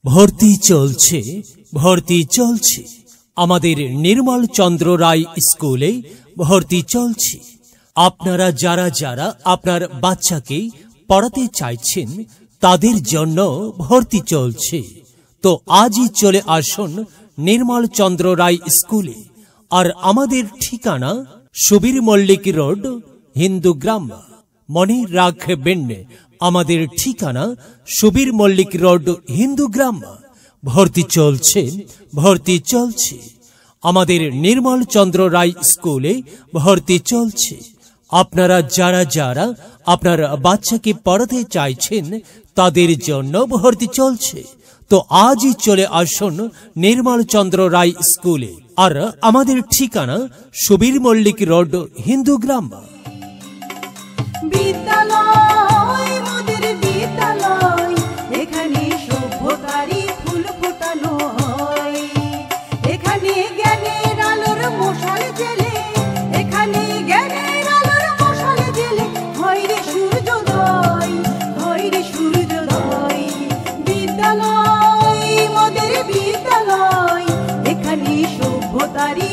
ভর্তি চলছে ভর্তি চলছে আমাদের নির্মল চন্দ্র রায় স্কুলে ভর্তি চলছে। আপনারা যারা যারা আপনার বাচ্চাকে পড়াতে চাইছেন তাদের জন্য ভর্তি চলছে। তো আজই চলে আসুন নির্মল চন্দ্র রায় স্কুলে। আর আমাদের ঠিকানা সুবীর মল্লিক রোড, হিন্দু গ্রাম। মনে রাখবেন আমাদের ঠিকানা সুবীর মল্লিক রোড, হিন্দু গ্রাম। ভর্তি চলছে ভর্তি চলছে আমাদের নির্মল চন্দ্র রায় স্কুলে ভর্তি চলছে। আপনারা যারা যারা আপনার বাচ্চাকে পড়াতে চাইছেন তাদের জন্য ভর্তি চলছে। তো আজই চলে আসুন নির্মল চন্দ্র রায় স্কুলে। আর আমাদের ঠিকানা সুবীর মল্লিক রোড, হিন্দু গ্রাম। বিদ্যালয় মোদের বিদ্যালয়, এখানে সভ্যতারই ফুল ফোটানো হয়। এখানে জ্ঞানের আলোর মশাল জেলে, এখানে জ্ঞানের আলোর মশাল জেলে হয় রে সূর্যোদয়, হয় রে সূর্যোদয়। বিদ্যালয় মোদের বিদ্যালয়, এখানে সভ্যতারই